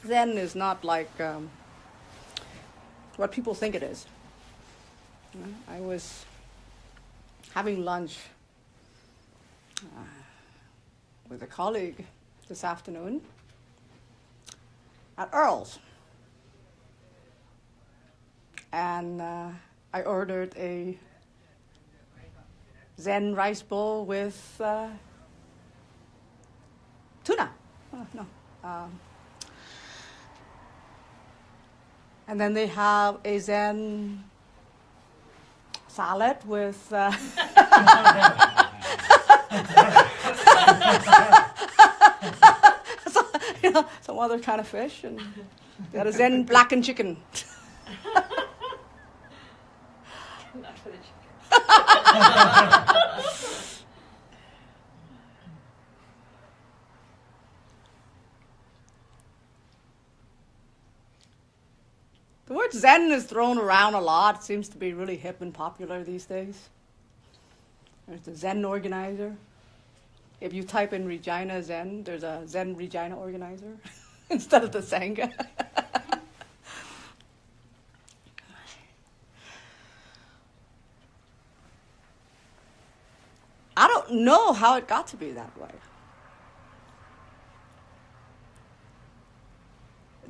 Zen is not like what people think it is. I was having lunch with a colleague this afternoon at Earl's. And I ordered a Zen rice bowl with tuna. And then they have a Zen salad with some other kind of fish, and they had a Zen blackened chicken. Not for the chicken. The word Zen is thrown around a lot. It seems to be really hip and popular these days. There's the Zen organizer. If you type in Regina Zen, there's a Zen Regina organizer instead of the Sangha. I don't know how it got to be that way.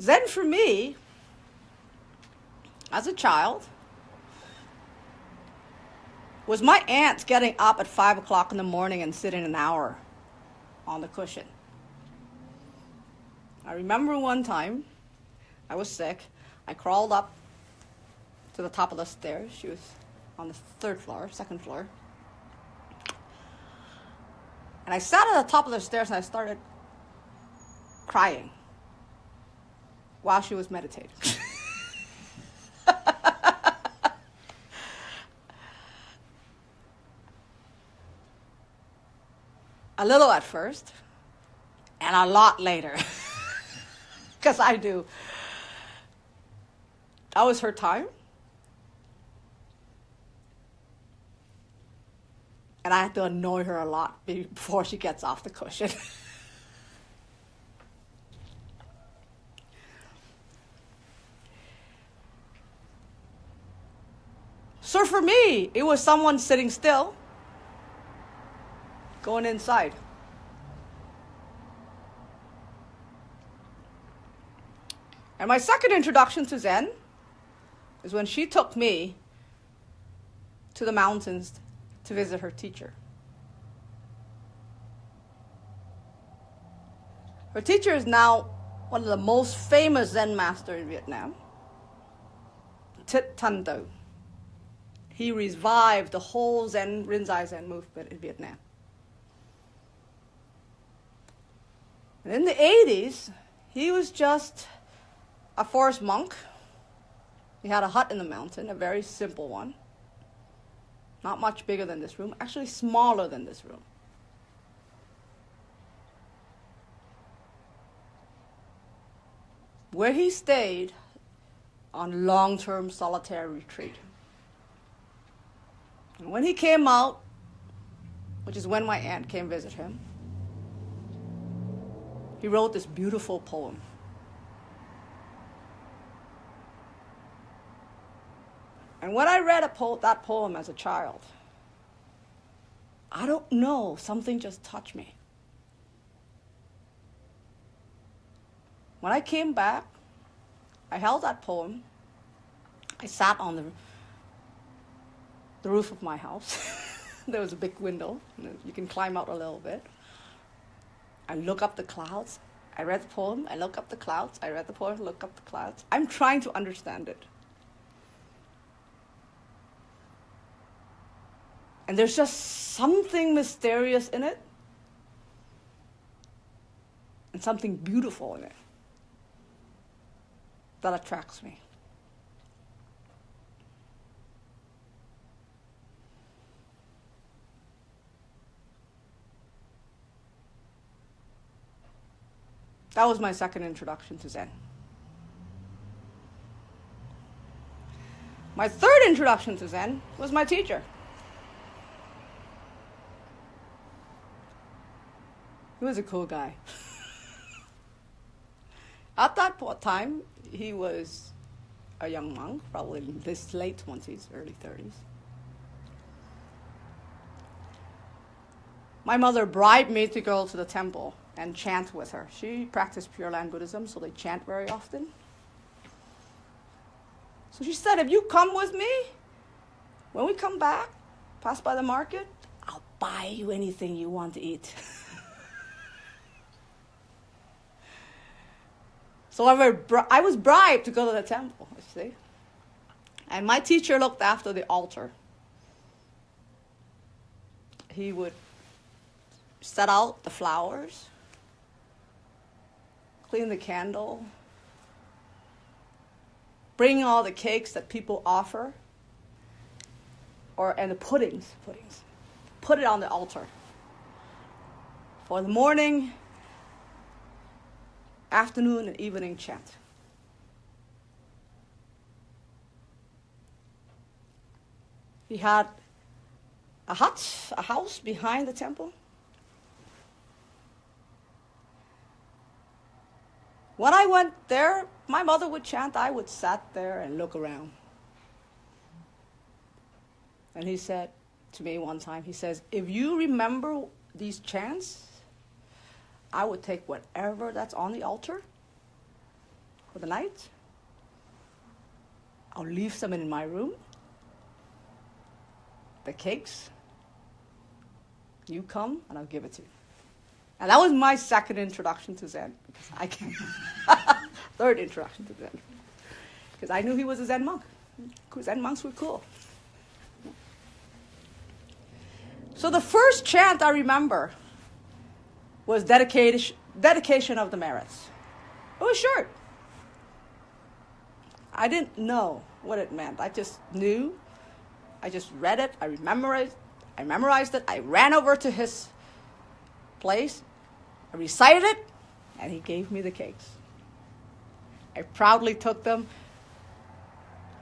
Zen for me, as a child, was my aunt getting up at 5 o'clock in the morning and sitting an hour on the cushion. I remember one time, I was sick. I crawled up to the top of the stairs. She was on the second floor. And I sat at the top of the stairs and I started crying while she was meditating. A little at first, and a lot later. Because I do. That was her time. And I had to annoy her a lot before she gets off the cushion. So for me, it was someone sitting still, going inside. And my second introduction to Zen is when she took me to the mountains to visit her teacher. Her teacher is now one of the most famous Zen masters in Vietnam, Thich Thanh Do. He revived the whole Rinzai Zen movement in Vietnam. And in the 80s, he was just a forest monk. He had a hut in the mountain, a very simple one. Not much bigger than this room, actually smaller than this room. Where he stayed on long-term solitary retreat. And when he came out, which is when my aunt came visit him, he wrote this beautiful poem. And when I read that poem as a child, I don't know, something just touched me. When I came back, I held that poem. I sat on the roof of my house. There was a big window. You can climb out a little bit. I look up the clouds. I read the poem. I look up the clouds. I read the poem. Look up the clouds. I'm trying to understand it. And there's just something mysterious in it. And something beautiful in it that attracts me. That was my second introduction to Zen. My third introduction to Zen was my teacher. He was a cool guy. At that time, he was a young monk, probably in his late 20s, early 30s. My mother bribed me to go to the temple and chant with her. She practiced Pure Land Buddhism, so they chant very often. So she said, if you come with me, when we come back, pass by the market, I'll buy you anything you want to eat. So I was bribed to go to the temple, you see. And my teacher looked after the altar. He would set out the flowers, clean the candle, bring all the cakes that people offer, and the puddings, put it on the altar. For the morning, afternoon, and evening chant. He had a house behind the temple. When I went there, my mother would chant, I would sit there and look around. And he said to me one time, he says, if you remember these chants, I would take whatever that's on the altar for the night. I'll leave some in my room. The cakes, you come and I'll give it to you. And that was my second introduction to Zen. Third introduction to Zen. Because I knew he was a Zen monk. Zen monks were cool. So the first chant I remember was dedication of the merits. It was short. I didn't know what it meant. I just knew. I just read it. I memorized it. I ran over to his place. I recited it, and he gave me the cakes. I proudly took them,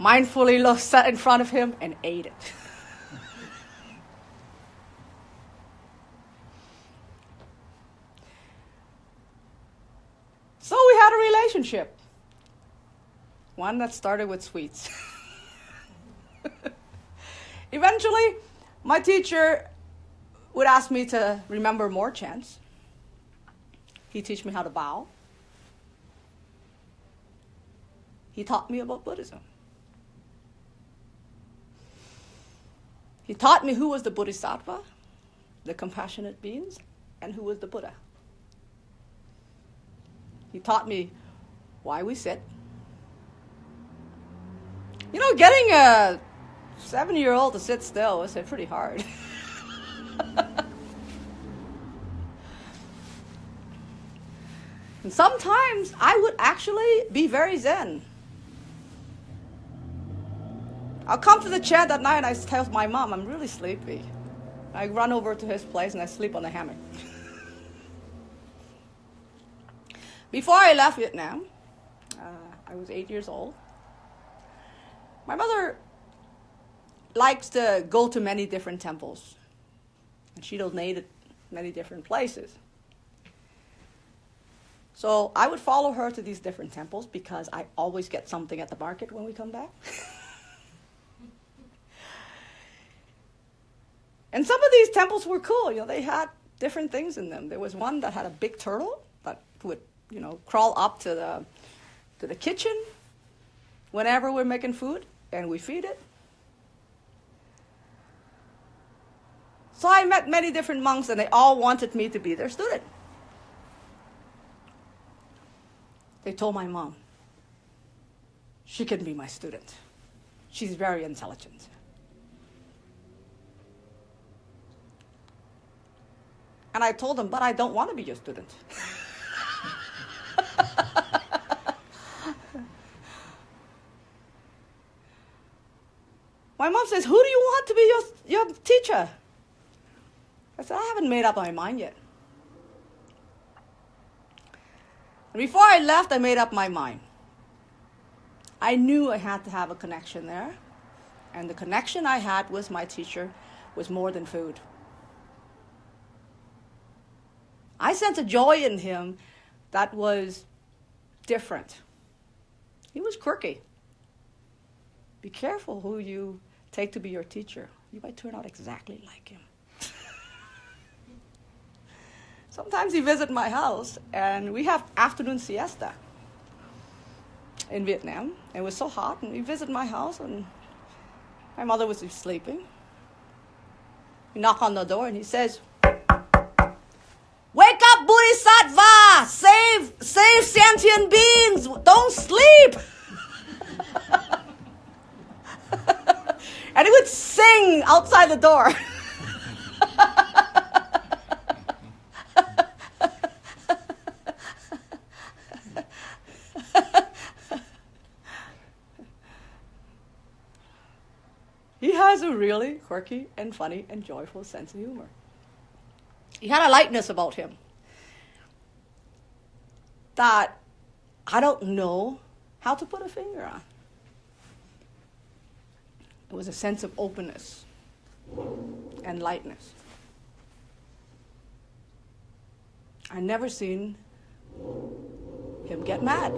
mindfully sat in front of him, and ate it. So we had a relationship. One that started with sweets. Eventually, my teacher would ask me to remember more chants. He'd teach me how to bow. He taught me about Buddhism. He taught me who was the Bodhisattva, the compassionate beings, and who was the Buddha. He taught me why we sit. You know, getting a 7-year-old to sit still was pretty hard. And sometimes I would actually be very Zen. I'll come to the chant at night and I tell my mom, I'm really sleepy. I run over to his place and I sleep on the hammock. Before I left Vietnam, I was 8 years old. My mother likes to go to many different temples. And she donated many different places. So I would follow her to these different temples because I always get something at the market when we come back. And some of these temples were cool. You know, they had different things in them. There was one that had a big turtle that would, crawl up to the kitchen whenever we're making food, and we feed it. So I met many different monks, and they all wanted me to be their student. They told my mom, she can be my student. She's very intelligent. And I told them, but I don't want to be your student. My mom says, who do you want to be your teacher? I said, I haven't made up my mind yet. And before I left, I made up my mind. I knew I had to have a connection there. And the connection I had with my teacher was more than food. I sensed a joy in him that was different. He was quirky. Be careful who you take to be your teacher. You might turn out exactly like him. Sometimes he visits my house, and we have afternoon siesta in Vietnam. It was so hot, and he visited my house, and my mother was sleeping. We knock on the door, and he says, "Wake up, Bodhisattva! Save sentient beings! Don't sleep!" And he would sing outside the door. He has a really quirky and funny and joyful sense of humor. He had a lightness about him that I don't know how to put a finger on. It was a sense of openness and lightness. I never seen him get mad.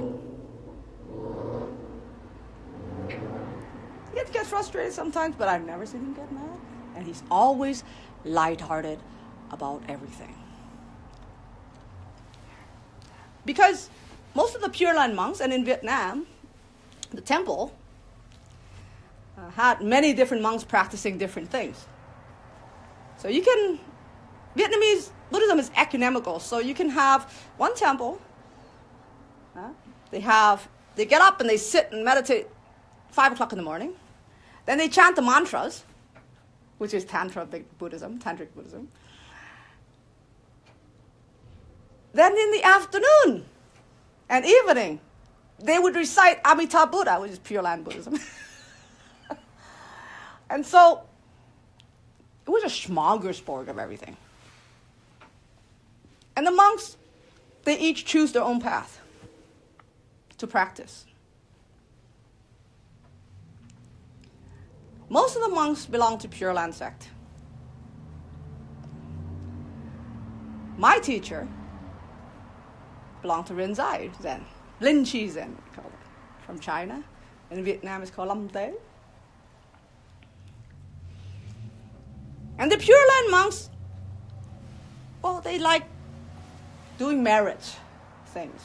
He gets frustrated sometimes, but I've never seen him get mad. And he's always lighthearted about everything. Because most of the Pure Land monks, and in Vietnam, the temple had many different monks practicing different things. So Vietnamese Buddhism is ecumenical, so you can have one temple. They get up and they sit and meditate 5 o'clock in the morning. Then they chant the mantras, which is tantric Buddhism. Then in the afternoon and evening, they would recite Amitabha Buddha, which is Pure Land Buddhism. And so it was a smorgasbord of everything. And the monks, they each choose their own path to practice. Most of the monks belong to Pure Land sect. My teacher belonged to Rinzai Zen, Rinzai Zen, we call it, from China. In Vietnam, it's called Lam Te. And the Pure Land monks, well, they like doing marriage things.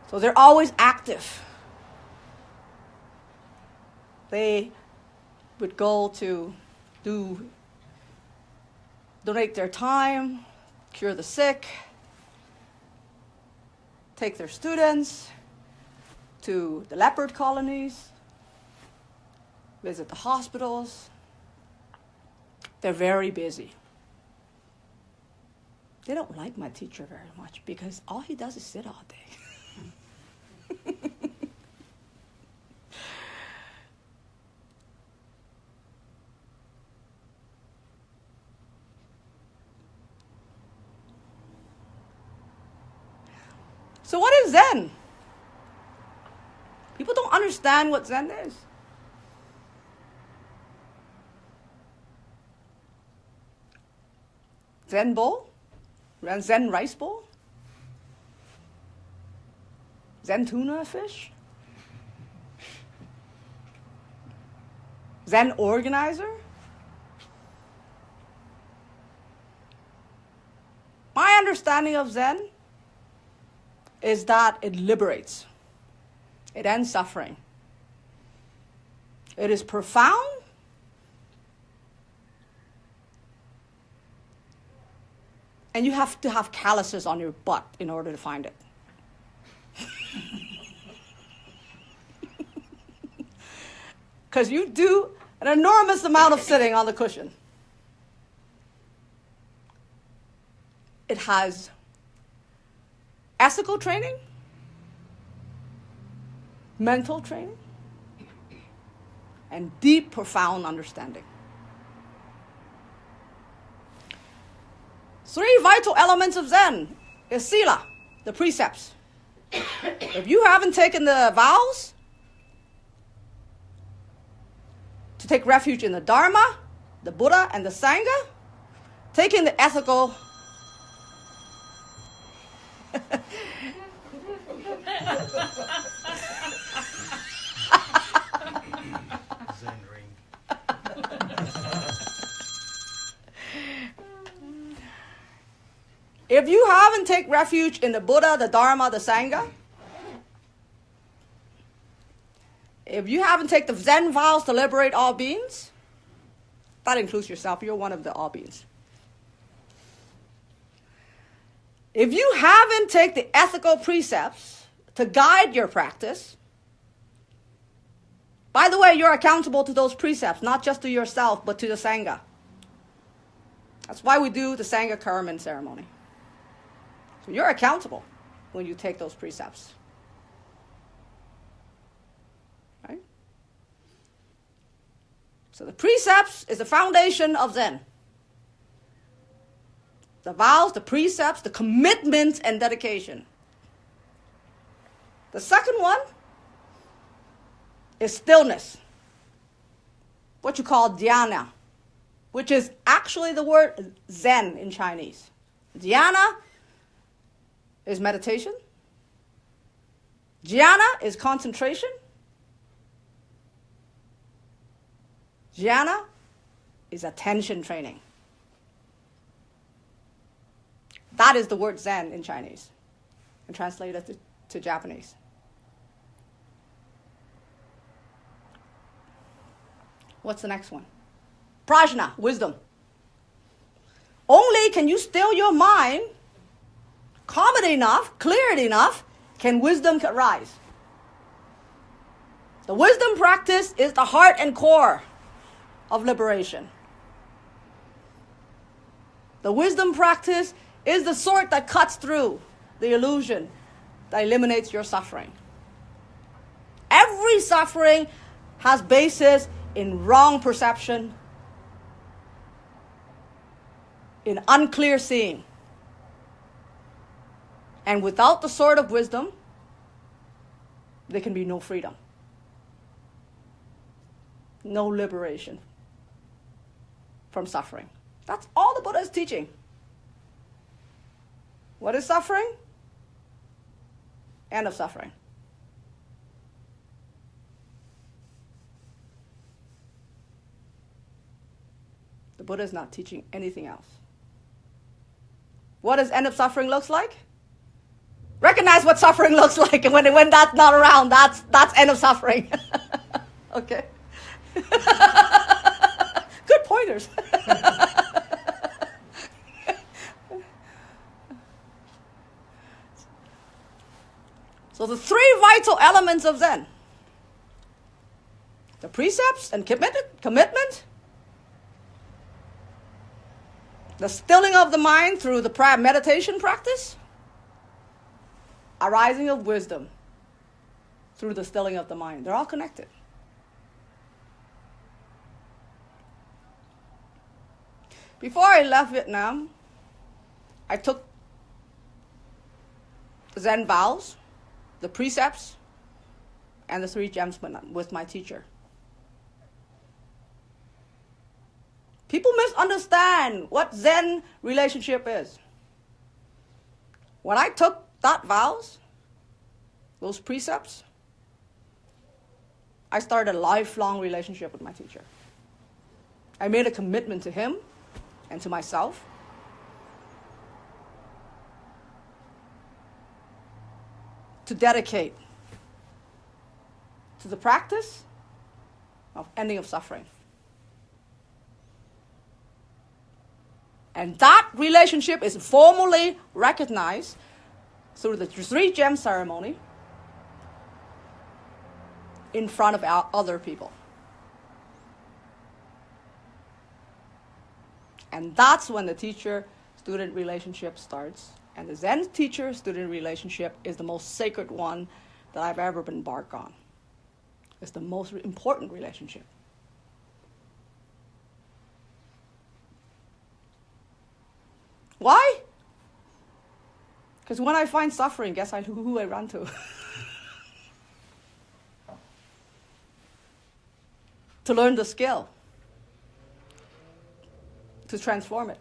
So they're always active. They would go to donate their time, cure the sick, take their students to the leopard colonies, visit the hospitals. They're very busy. They don't like my teacher very much because all he does is sit all day. So what is Zen? People don't understand what Zen is. Zen bowl? Zen rice bowl? Zen tuna fish? Zen organizer? My understanding of Zen is that it liberates. It ends suffering. It is profound. And you have to have calluses on your butt in order to find it. Because you do an enormous amount of sitting on the cushion. It has ethical training, mental training, and deep, profound understanding. 3 vital elements of Zen is sila, the precepts. If you haven't taken the vows to take refuge in the Dharma, the Buddha, and the Sangha, taking the ethical If you haven't taken refuge in the Buddha, the Dharma, the Sangha, if you haven't taken the Zen vows to liberate all beings, that includes yourself, you're one of the all beings. If you haven't taken the ethical precepts to guide your practice, by the way, you're accountable to those precepts, not just to yourself, but to the Sangha. That's why we do the Sangha Karman ceremony. So you're accountable when you take those precepts. Right? So the precepts is the foundation of Zen. The vows, the precepts, the commitment and dedication. The second one is stillness, what you call dhyana, which is actually the word Zen in Chinese. Dhyana is meditation. Jhana is concentration. Jhana is attention training. That is the word Zen in Chinese and translated to Japanese. What's the next one? Prajna, wisdom. Only can you still your mind, calm it enough, clear it enough, can wisdom rise. The wisdom practice is the heart and core of liberation. The wisdom practice is the sword that cuts through the illusion that eliminates your suffering. Every suffering has basis in wrong perception, in unclear seeing. And without the sword of wisdom, there can be no freedom, no liberation from suffering. That's all the Buddha is teaching. What is suffering? End of suffering. The Buddha is not teaching anything else. What does end of suffering looks like? Recognize what suffering looks like, and when that's not around, that's end of suffering. Okay. Good pointers. So the three vital elements of Zen: the precepts and commitment, the stilling of the mind through the meditation practice, arising of wisdom through the stilling of the mind. They're all connected. Before I left Vietnam, I took Zen vows, the precepts, and the 3 gems with my teacher. People misunderstand what Zen relationship is. When I took that vows, those precepts, I started a lifelong relationship with my teacher. I made a commitment to him and to myself to dedicate to the practice of ending of suffering. And that relationship is formally recognized through the 3 gem ceremony in front of other people. And that's when the teacher-student relationship starts. And the Zen teacher-student relationship is the most sacred one that I've ever been embarked on. It's the most important relationship. Why? Because when I find suffering, guess who I run to? To learn the skill, to transform it.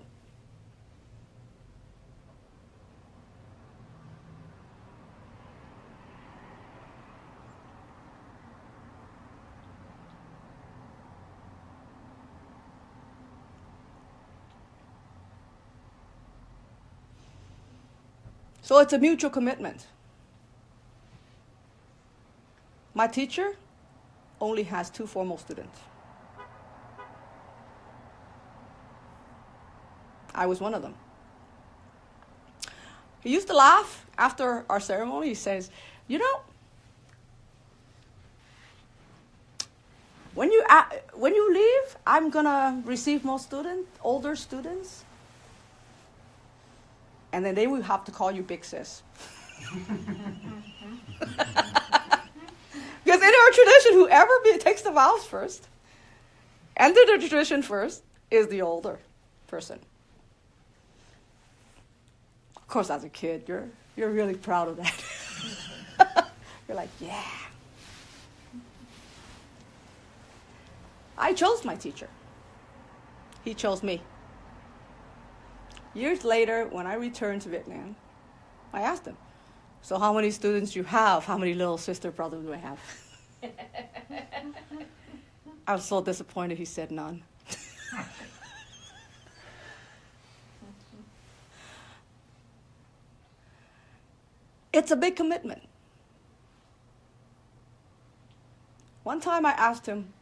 So it's a mutual commitment. My teacher only has 2 formal students. I was one of them. He used to laugh after our ceremony. He says, you know, when you leave, I'm going to receive more students, older students. And then they will have to call you Big Sis. Because in our tradition, whoever takes the vows first, enter the tradition first, is the older person. Of course, as a kid, you're really proud of that. You're like, yeah. I chose my teacher. He chose me. Years later, when I returned to Vietnam, I asked him, so how many students do you have? How many little sister brothers do I have? I was so disappointed he said none. It's a big commitment. One time I asked him,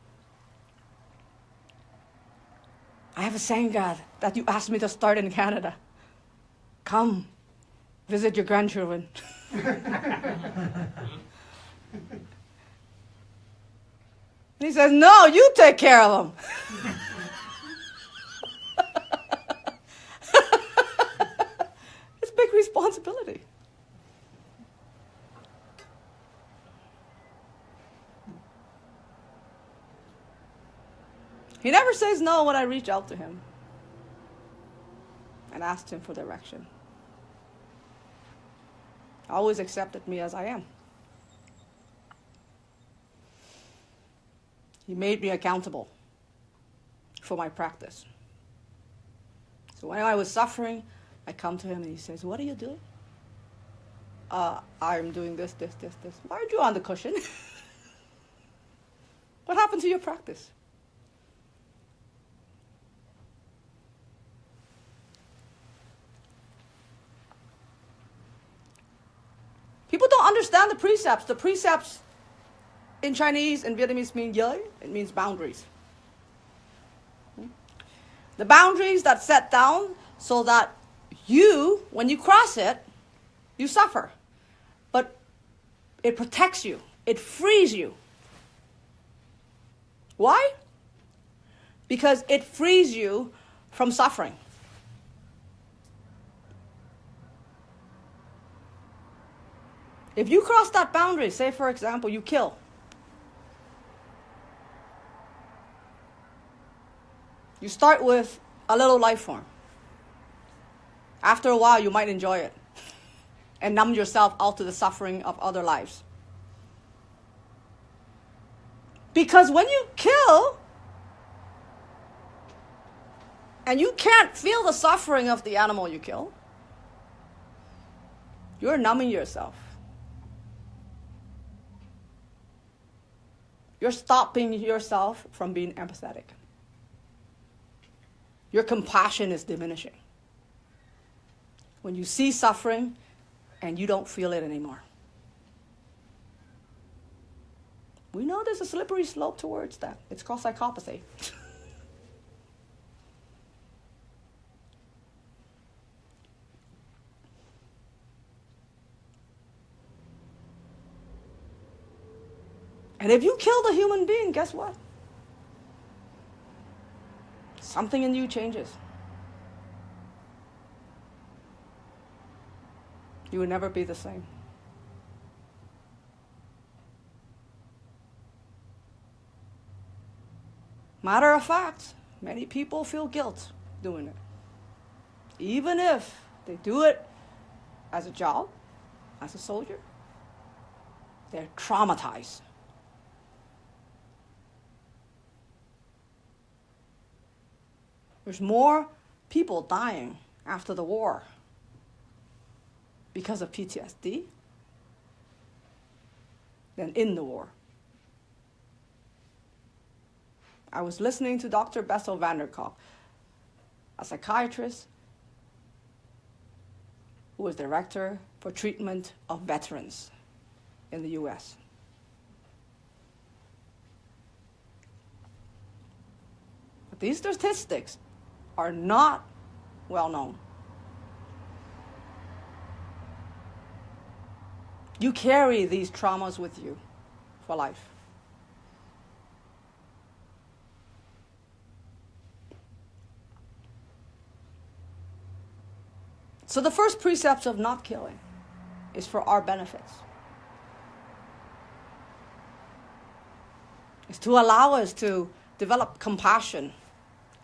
I have a Sangha that you asked me to start in Canada. Come, visit your grandchildren. He says, no, you take care of them. It's a big responsibility. He never says no when I reach out to him and asked him for direction. Always accepted me as I am. He made me accountable for my practice. So when I was suffering, I come to him and he says, what are you doing? I'm doing this. Why aren't you on the cushion? What happened to your practice? People don't understand the precepts. The precepts in Chinese and Vietnamese mean giới. It means boundaries. The boundaries that set down so that you, when you cross it, you suffer. But it protects you. It frees you. Why? Because it frees you from suffering. If you cross that boundary, say for example, you kill. You start with a little life form. After a while, you might enjoy it and numb yourself out to the suffering of other lives. Because when you kill, and you can't feel the suffering of the animal you kill, you're numbing yourself. You're stopping yourself from being empathetic. Your compassion is diminishing. When you see suffering and you don't feel it anymore. We know there's a slippery slope towards that. It's called psychopathy. And if you kill the human being, guess what? Something in you changes. You will never be the same. Matter of fact, many people feel guilt doing it. Even if they do it as a job, as a soldier, they're traumatized. There's more people dying after the war because of PTSD than in the war. I was listening to Dr. Bessel van der Kolk, a psychiatrist who was director for treatment of veterans in the U.S. But these statistics are not well known. You carry these traumas with you for life. So the first precept of not killing is for our benefits. It's to allow us to develop compassion,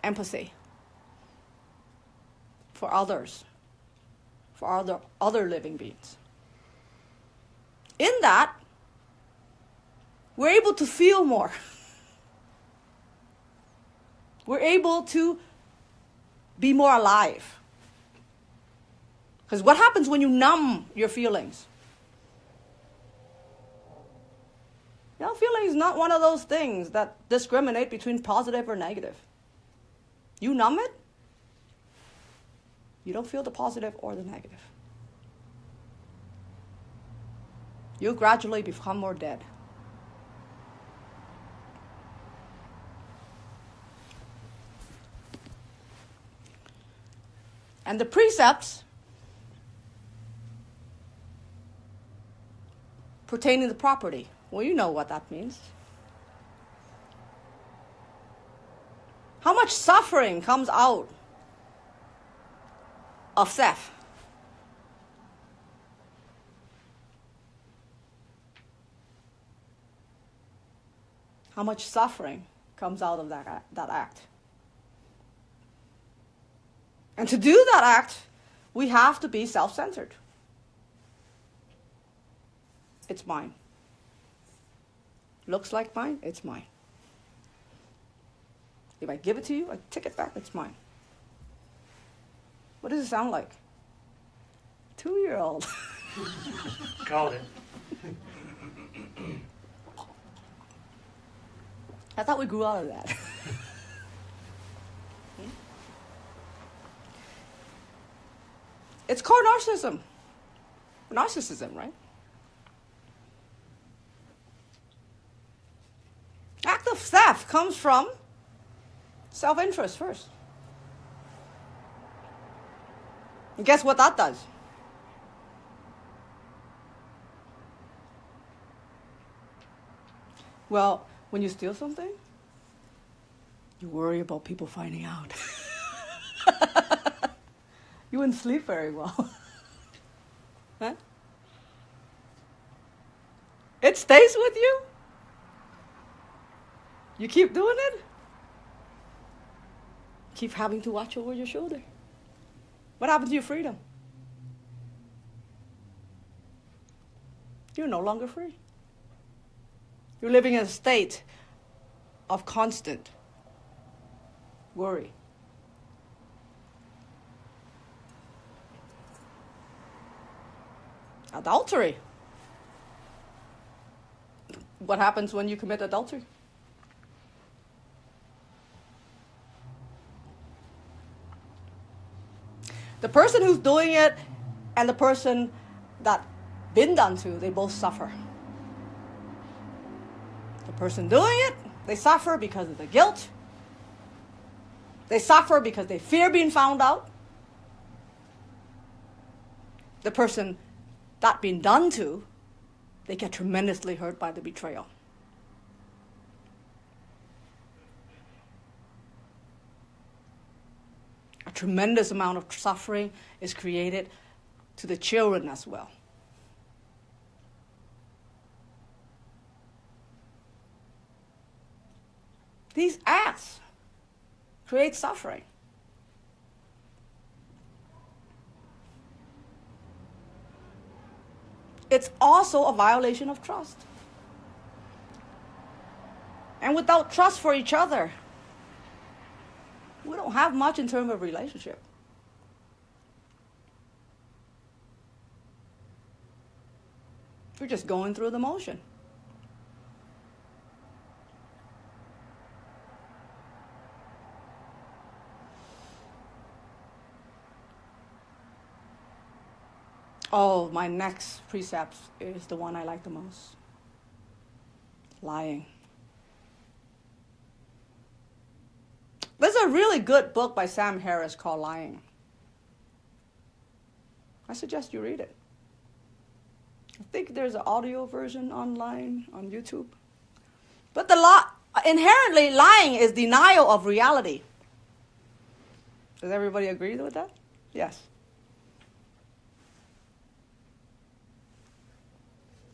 empathy for others, for other living beings. In that, we're able to feel more. We're able to be more alive. Because what happens when you numb your feelings? You know, feeling is not one of those things that discriminate between positive or negative. You numb it, you don't feel the positive or the negative. You'll gradually become more dead. And the precepts pertaining to property, well, you know what that means. How much suffering comes out of theft? How much suffering comes out of that act? And to do that act, we have to be self-centered. It's mine. Looks like mine, it's mine. If I give it to you, I take it back, it's mine. What does it sound like? 2-year-old. Called it. I thought we grew out of that. It's called narcissism. Narcissism, right? Act of theft comes from self-interest first. And guess what that does? Well, when you steal something, you worry about people finding out. You wouldn't sleep very well. Huh? It stays with you. You keep doing it. Keep having to watch over your shoulder. What happened to your freedom? You're no longer free. You're living in a state of constant worry. Adultery. What happens when you commit adultery? The person who's doing it and the person that's been done to, they both suffer. The person doing it, they suffer because of the guilt. They suffer because they fear being found out. The person that being done to, they get tremendously hurt by the betrayal. A tremendous amount of suffering is created to the children as well. These acts create suffering. It's also a violation of trust. And without trust for each other, we don't have much in terms of relationship. We're just going through the motion. Oh, my next precept is the one I like the most. Lying. There's a really good book by Sam Harris called Lying. I suggest you read it. I think there's an audio version online on YouTube. But inherently, lying is denial of reality. Does everybody agree with that? Yes.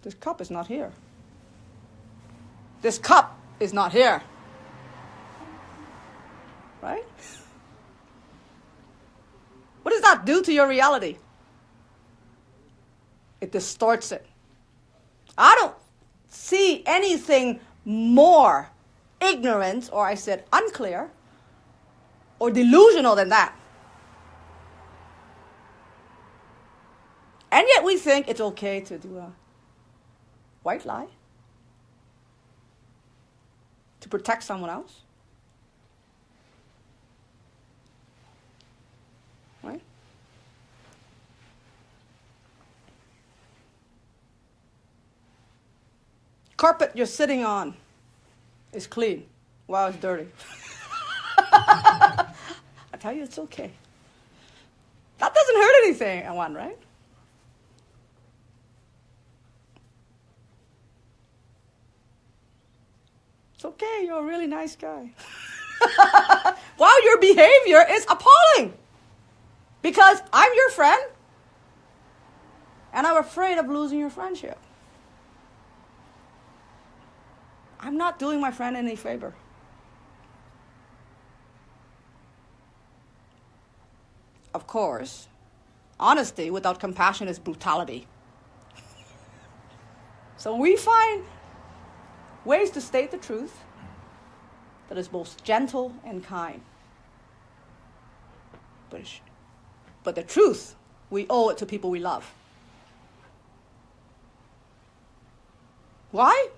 This cup is not here. This cup is not here. Right? What does that do to your reality? It distorts it. I don't see anything more ignorant, or I said unclear, or delusional than that. And yet we think it's okay to do a white lie to protect someone else. Right? Carpet you're sitting on is clean while it's dirty. I tell you, it's okay. That doesn't hurt anything, I want, right? It's okay, you're a really nice guy. While your behavior is appalling. Because I'm your friend, and I'm afraid of losing your friendship. I'm not doing my friend any favor. Of course, honesty without compassion is brutality. So we find ways to state the truth that is both gentle and kind. But the truth, we owe it to people we love. Why?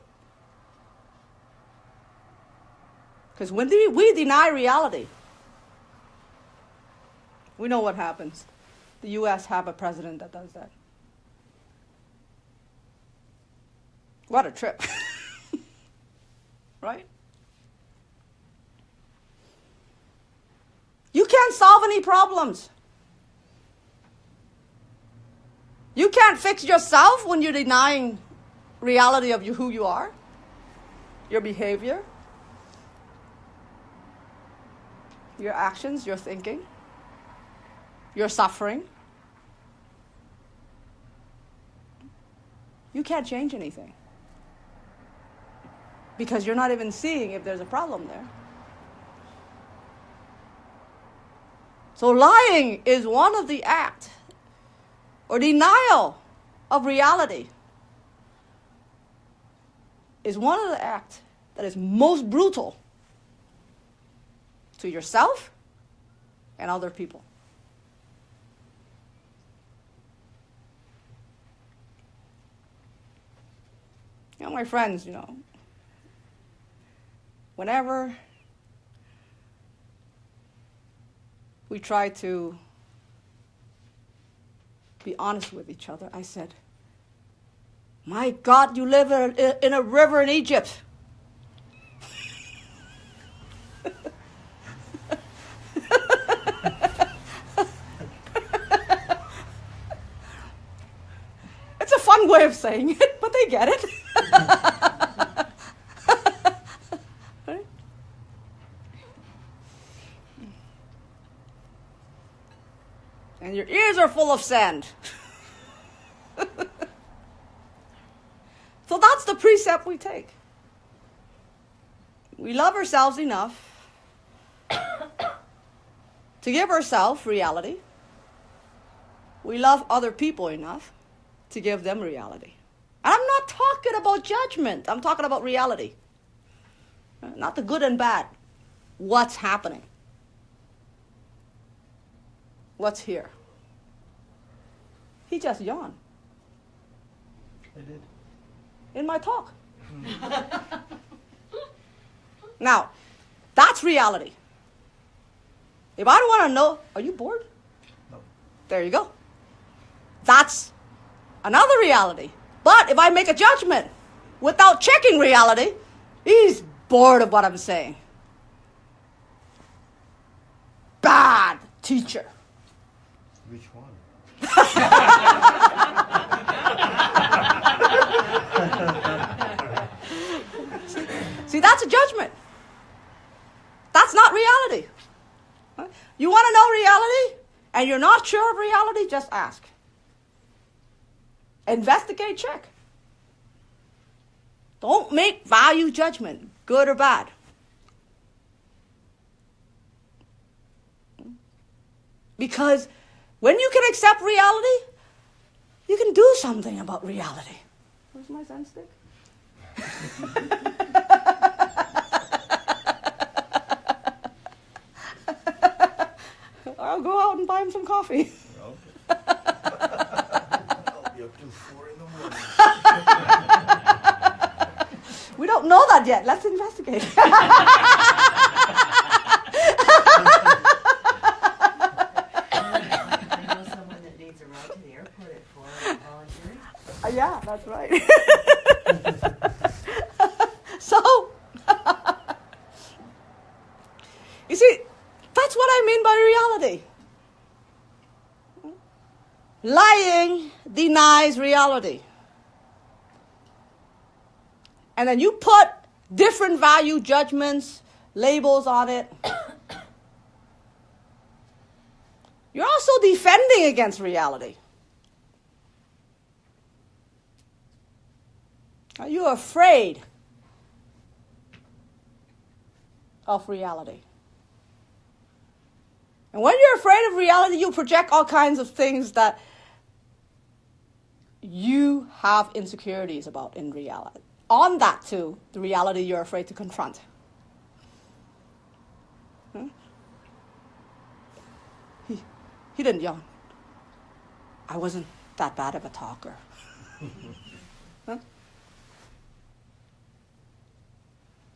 Because when we deny reality, we know what happens. The U.S. have a president that does that. What a trip. Right? You can't solve any problems. You can't fix yourself when you're denying reality of who you are, your behavior, your actions, your thinking, your suffering. You can't change anything because you're not even seeing if there's a problem there. So lying is one of the acts or denial of reality is one of the acts that is most brutal to yourself and other people. You know, my friends, whenever we try to be honest with each other, I said, my God, you live in a river in Egypt. It's a fun way of saying it, but they get it. Right? And your ears are full of sand. So that's the precept we take. We love ourselves enough to give ourselves reality. We love other people enough to give them reality. And I'm not talking about judgment. I'm talking about reality. Not the good and bad. What's happening? What's here? He just yawned. I did. In my talk. Now, that's reality. If I don't want to know, are you bored? No. There you go. That's another reality. But if I make a judgment without checking reality, he's bored of what I'm saying. Bad teacher. Which one? See, that's a judgment. That's not reality. You want to know reality and you're not sure of reality, just ask. Investigate, check. Don't make value judgment, good or bad. Because when you can accept reality, you can do something about reality. Where's my Zen stick? I'll go out and buy him some coffee. Okay. I'll be up till 4 in the morning. We don't know that yet. Let's investigate. I know someone that needs a ride to the airport at 4 volunteering. Yeah, that's right. So, you see, that's what I mean by reality. Lying denies reality. And then you put different value judgments, labels on it. You're also defending against reality. Are you afraid of reality? And when you're afraid of reality, you project all kinds of things that you have insecurities about in reality. On that too, the reality you're afraid to confront. He didn't yawn. I wasn't that bad of a talker. Huh?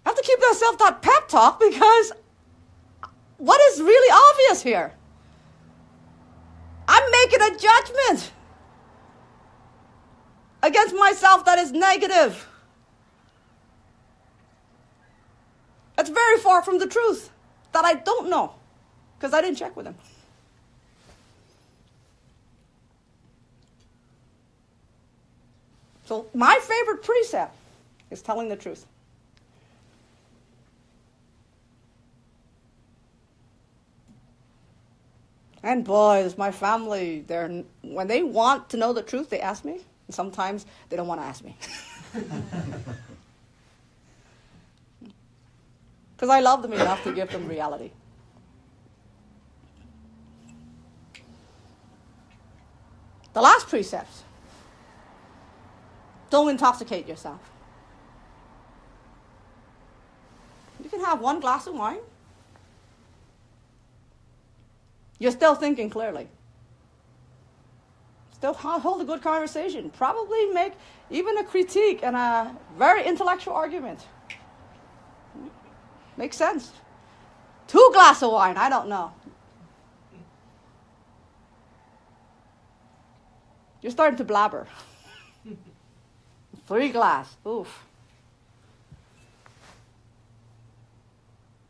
I have to keep myself that pep talk because what is really obvious here? I'm making a judgment against myself that is negative. It's very far from the truth that I don't know because I didn't check with him. So my favorite precept is telling the truth. And boys, my family, when they want to know the truth, they ask me. And sometimes they don't want to ask me. Because I love them enough to give them reality. The last precept. Don't intoxicate yourself. You can have one glass of wine. You're still thinking clearly. Still hold a good conversation. Probably make even a critique and a very intellectual argument. Makes sense. 2 glasses of wine, I don't know. You're starting to blabber. 3 glasses, oof.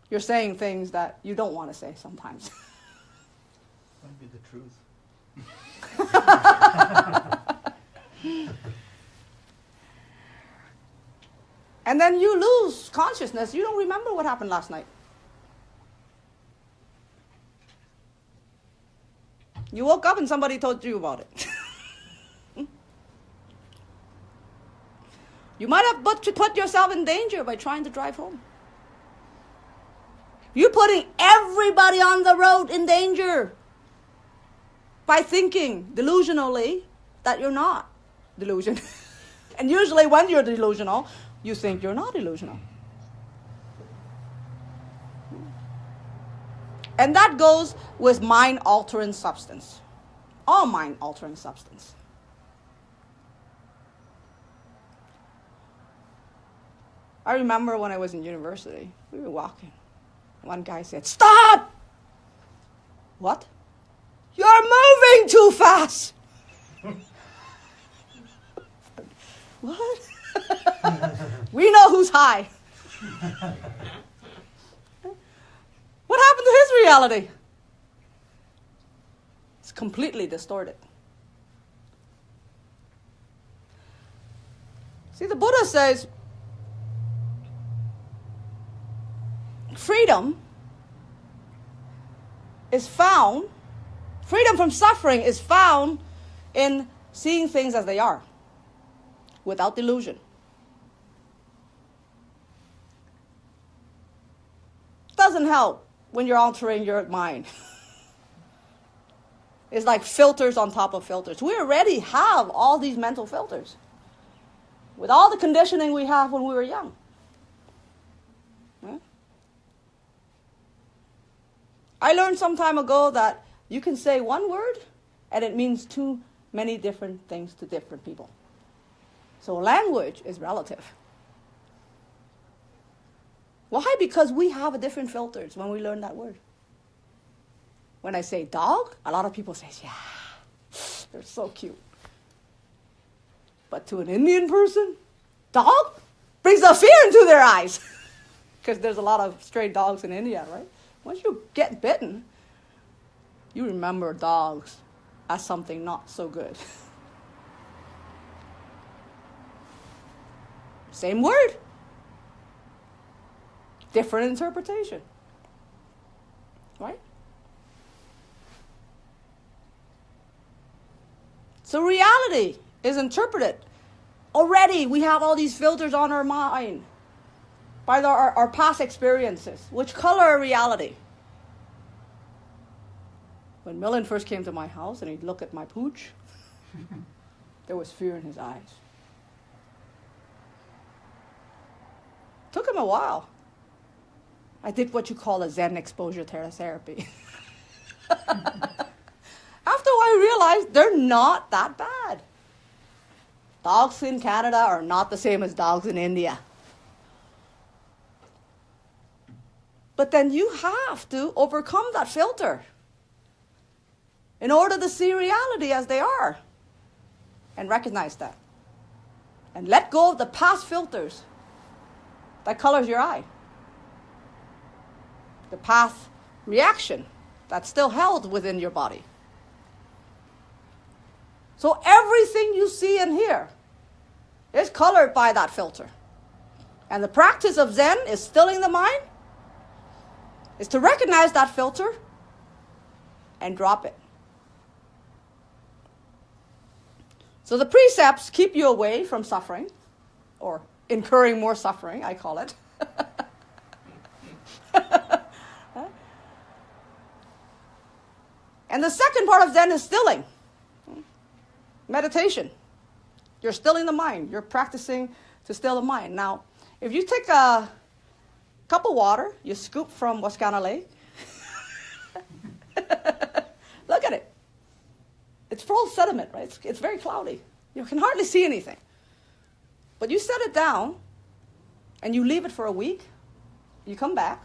You're saying things that you don't want to say sometimes. Might be the truth. And then you lose consciousness. You don't remember what happened last night. You woke up and somebody told you about it. You might have put yourself in danger by trying to drive home. You're putting everybody on the road in danger by thinking delusionally that you're not delusional. And usually when you're delusional, you think you're not delusional. And that goes with mind-altering substance. All mind-altering substance. I remember when I was in university, we were walking. One guy said, "Stop!" "What?" "You're moving too fast." What? We know who's high. What happened to his reality? It's completely distorted. See, the Buddha says freedom from suffering is found in seeing things as they are, without delusion. Doesn't help when you're altering your mind. It's like filters on top of filters. We already have all these mental filters with all the conditioning we have when we were young. Yeah? I learned some time ago that you can say one word and it means too many different things to different people. So language is relative. Why? Because we have different filters when we learn that word. When I say dog, a lot of people say, yeah, they're so cute. But to an Indian person, dog brings a fear into their eyes. Because there's a lot of stray dogs in India, right? Once you get bitten, you remember dogs as something not so good. Same word. Different interpretation. Right? So reality is interpreted. Already we have all these filters on our mind by our past experiences, which color our reality. When Millen first came to my house and he'd look at my pooch, there was fear in his eyes. Took him a while. I did what you call a Zen exposure therapy. After I realized they're not that bad. Dogs in Canada are not the same as dogs in India. But then you have to overcome that filter in order to see reality as they are and recognize that. And let go of the past filters that colors your eye. The past reaction that's still held within your body. So everything you see and hear is colored by that filter. And the practice of Zen is stilling the mind, is to recognize that filter and drop it. So the precepts keep you away from suffering, or incurring more suffering, I call it. And the second part of Zen is stilling. Meditation. You're stilling the mind. You're practicing to still the mind. Now, if you take a cup of water, you scoop from Wascana Lake. Look at it. It's full of sediment, right? It's very cloudy. You can hardly see anything. But you set it down, and you leave it for a week. You come back.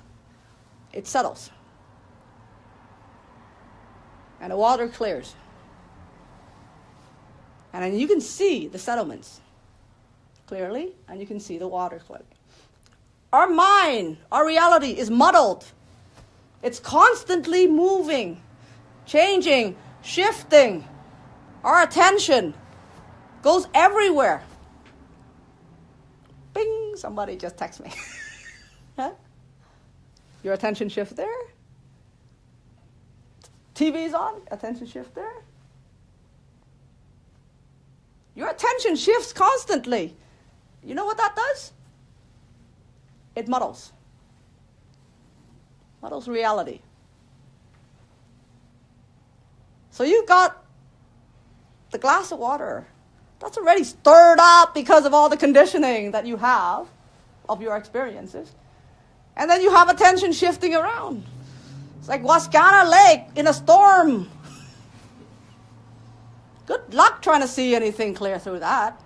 It settles. And the water clears. And then you can see the settlements clearly, and you can see the water clearly. Our mind, our reality is muddled. It's constantly moving, changing, shifting. Our attention goes everywhere. Bing, somebody just texted me. Huh? Your attention shift there. TV's on, attention shift there. Your attention shifts constantly. You know what that does? It muddles. Muddles reality. So you've got the glass of water that's already stirred up because of all the conditioning that you have of your experiences. And then you have attention shifting around. It's like Wascana Lake in a storm. Good luck trying to see anything clear through that.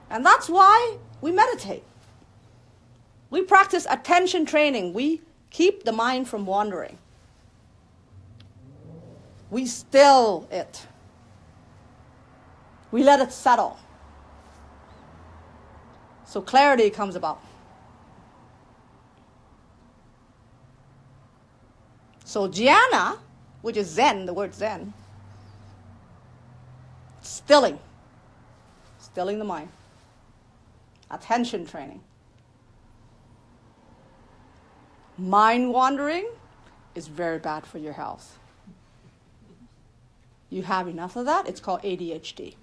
And that's why we meditate. We practice attention training. We keep the mind from wandering. We still it. We let it settle. So clarity comes about. So jhana, which is Zen, the word Zen, stilling the mind, attention training. Mind wandering is very bad for your health. You have enough of that, it's called ADHD.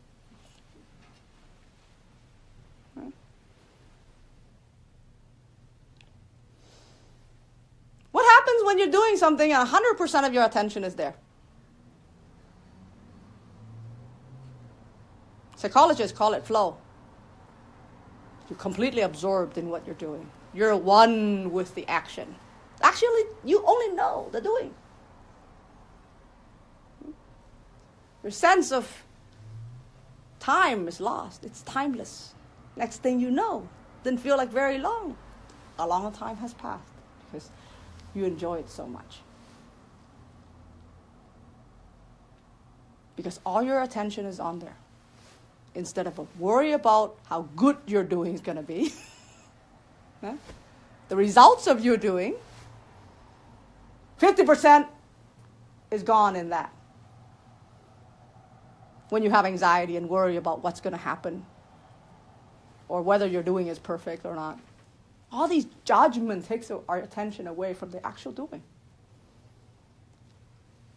Right? What happens when you're doing something and 100% of your attention is there? Psychologists call it flow. You're completely absorbed in what you're doing. You're one with the action. Actually, you only know the doing. Your sense of time is lost. It's timeless. Next thing you know, didn't feel like very long. A long time has passed because you enjoy it so much. Because all your attention is on there. Instead of worry about how good your doing is going to be, the results of your doing, 50% is gone in that. When you have anxiety and worry about what's going to happen or whether your doing is perfect or not. All these judgments takes our attention away from the actual doing.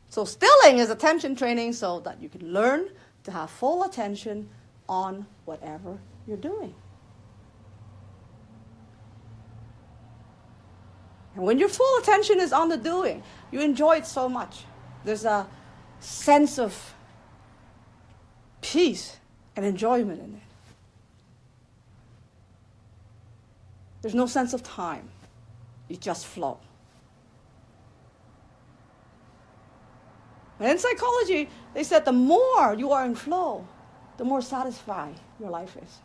So stilling is attention training so that you can learn to have full attention on whatever you're doing. And when your full attention is on the doing, you enjoy it so much. There's a sense of peace and enjoyment in it. There's no sense of time. You just flow. And in psychology, they said the more you are in flow, the more satisfied your life is.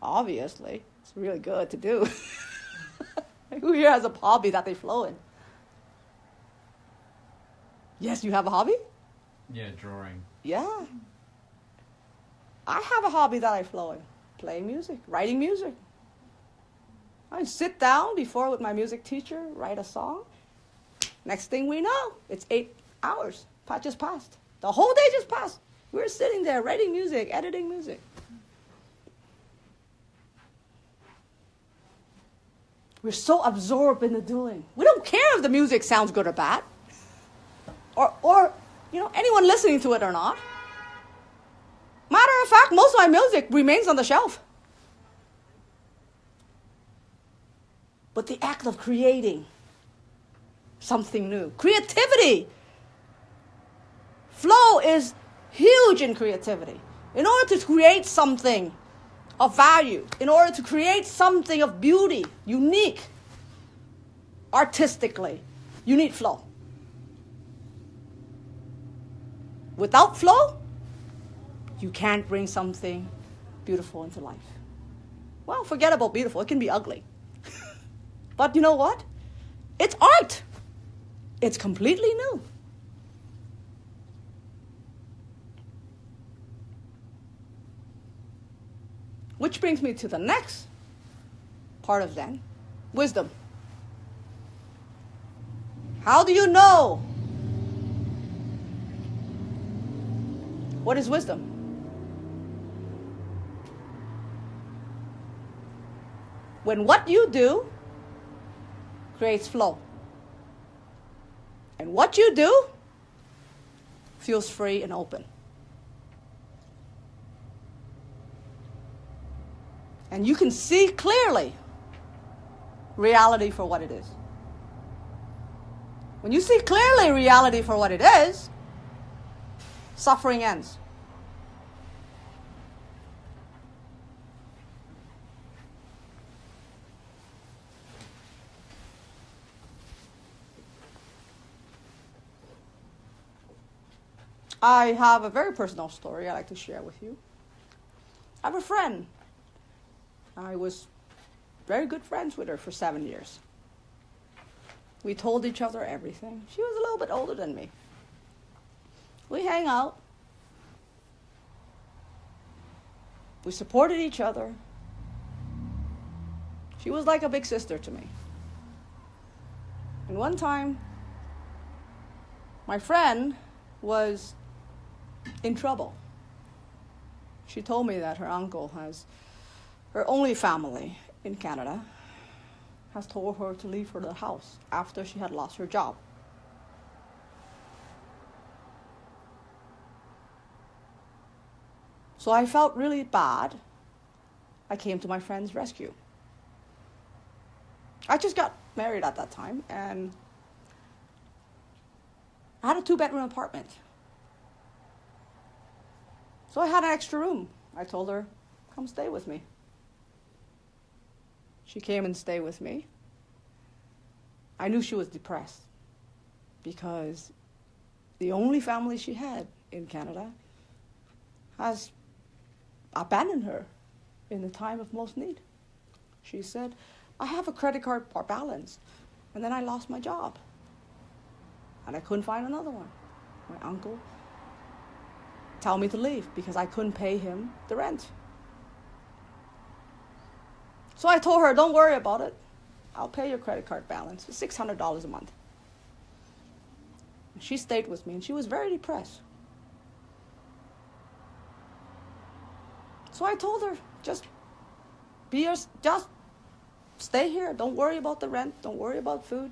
Obviously, it's really good to do. Who here has a hobby that they flow in? Yes, you have a hobby? Yeah, drawing. Yeah. I have a hobby that I flow in. Playing music, writing music. I sit down before with my music teacher, write a song. Next thing we know, it's 8 hours. Just passed. The whole day just passed. We're sitting there writing music, editing music. We're so absorbed in the doing. We don't care if the music sounds good or bad. Or anyone listening to it or not. Matter of fact, most of my music remains on the shelf. But the act of creating something new. Creativity. Flow is huge in creativity. In order to create something of value, in order to create something of beauty, unique, artistically, you need flow. Without flow, you can't bring something beautiful into life. Well, forget about beautiful. It can be ugly. But you know what? It's art. It's completely new. Which brings me to the next part of Zen, wisdom. How do you know what is wisdom? When what you do creates flow. And what you do feels free and open. And you can see clearly reality for what it is. When you see clearly reality for what it is, suffering ends. I have a very personal story I'd like to share with you. I have a friend. I was very good friends with her for 7 years. We told each other everything. She was a little bit older than me. We hang out. We supported each other. She was like a big sister to me. And one time, my friend was in trouble. She told me that her uncle her only family in Canada, has told her to leave the house after she had lost her job. So I felt really bad. I came to my friend's rescue. I just got married at that time, and I had a 2-bedroom apartment. So I had an extra room. I told her, come stay with me. She came and stayed with me. I knew she was depressed because the only family she had in Canada has abandoned her in the time of most need. She said, I have a credit card balance, and then I lost my job. And I couldn't find another one. My uncle told me to leave because I couldn't pay him the rent. So I told her, don't worry about it. I'll pay your credit card balance. It's $600 a month. She stayed with me, and she was very depressed. So I told her, just stay here. Don't worry about the rent. Don't worry about food.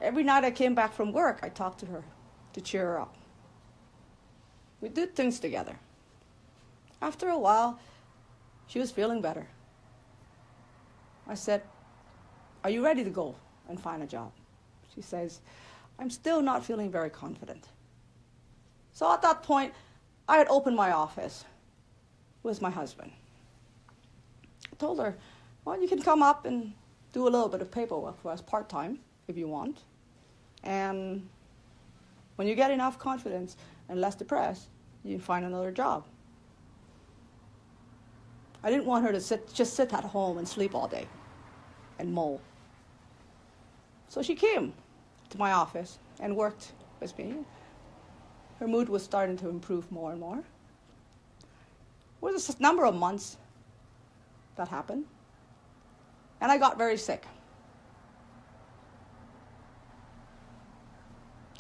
Every night I came back from work, I talked to her to cheer her up. We did things together. After a while, she was feeling better. I said, are you ready to go and find a job? She says, I'm still not feeling very confident. So at that point, I had opened my office with my husband. I told her, well, you can come up and do a little bit of paperwork for us part-time if you want. And when you get enough confidence and less depressed, you can find another job. I didn't want her to just sit at home and sleep all day and mull. So she came to my office and worked with me. Her mood was starting to improve more and more. It was a number of months that happened. And I got very sick.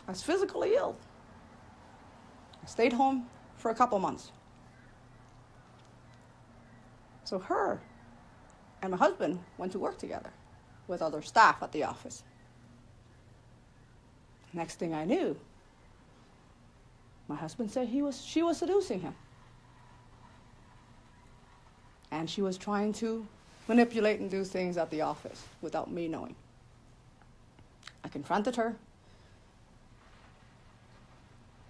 I was physically ill. I stayed home for a couple months. So her and my husband went to work together with other staff at the office. Next thing I knew, my husband said she was seducing him. And she was trying to manipulate and do things at the office without me knowing. I confronted her,